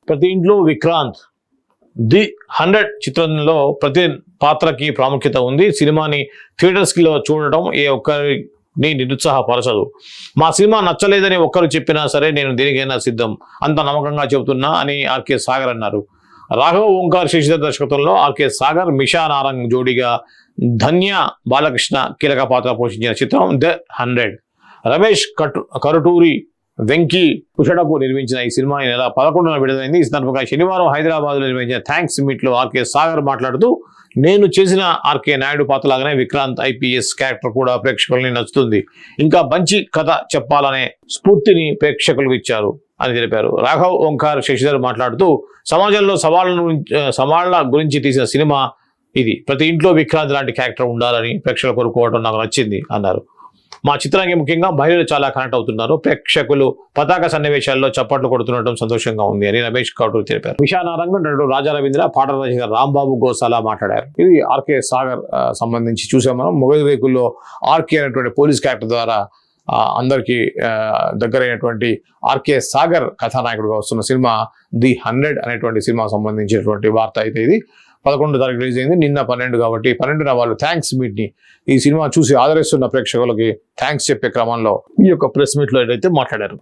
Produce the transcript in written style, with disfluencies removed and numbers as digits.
ప్రతి ఇంట్లో విక్రాంత్ ది 100 చిత్రంలో ప్రతి పాత్రకి ప్రాముఖ్యత ఉంది. సినిమాని థియేటర్స్లో చూడటం ఏ ఒక్కరిని నిరుత్సాహపరచదు. మా సినిమా నచ్చలేదని ఒక్కరు చెప్పినా సరే నేను దేనికైనా సిద్ధం, అంత నమ్మకంగా చెబుతున్నా అని ఆర్కే సాగర్ అన్నారు. రాఘవ ఓంకార్ శశిధర్ దర్శకత్వంలో ఆర్కే సాగర్, మిషా నారంగ్ జోడీగా ధన్య బాలకృష్ణ కీలక పాత్ర పోషించిన చిత్రం ది 100. రమేష్ కరుటూరి, వెంకీ పుషడపు నిర్మించిన ఈ సినిమా ఈ నెల 11న విడుదలైంది. ఈ సందర్భంగా శనివారం హైదరాబాద్లో నిర్వహించిన థ్యాంక్స్ మీట్లో ఆర్కే సాగర్ మాట్లాడుతూ, నేను చేసిన ఆర్కే నాయుడు పాత్రలాగానే విక్రాంత్ ఐపీఎస్ క్యారెక్టర్ కూడా ప్రేక్షకుల్ని నచ్చుతుంది. ఇంకా మంచి కథ చెప్పాలనే స్ఫూర్తిని ప్రేక్షకులకు ఇచ్చారు అని తెలిపారు. రాఘవ్ ఓంకార్ శశిధర్ మాట్లాడుతూ, సమాజంలో సవాళ్ల గురించి తీసిన సినిమా ఇది. ప్రతి ఇంట్లో విక్రాంత్ లాంటి క్యారెక్టర్ ఉండాలని ప్రేక్షకులు కోరుకోవడం నాకు నచ్చింది అన్నారు. మా చిత్రానికి ముఖ్యంగా మహిళలు చాలా కనెక్ట్ అవుతున్నారు. ప్రేక్షకులు పతాక సన్నివేశాల్లో చప్పట్లు కొడుతుండటం సంతోషంగా ఉంది అని రమేష్ కౌటూరి తెలిపారు. మిషా నారంగ్, నటుడు రాజా రవీంద్ర, పాటల రచయిత రాంబాబు గోసాలా మాట్లాడారు. ఇది ఆర్కే సాగర్ సంబంధించి చూసాం మనం. మొగలి రేకుల్లో ఆర్కే అనేటువంటి పోలీస్ క్యారెక్టర్ ద్వారా అందరికీ దగ్గరైనటువంటి ఆర్కే సాగర్ కథానాయకుడిగా వస్తున్న సినిమా ది 100 అనేటువంటి సినిమా సంబంధించినటువంటి వార్త అయితే ఇది 11 తారీఖు రిలీజ్ అయింది. నిన్న 12 కాబట్టి 12న వాళ్ళు థ్యాంక్స్ మీట్ ని ఈ సినిమా చూసి ఆదరిస్తున్న ప్రేక్షకులకి థ్యాంక్స్ చెప్పే క్రమంలో ఈ యొక్క ప్రెస్ మీట్ లో ఏదైతే మాట్లాడారు.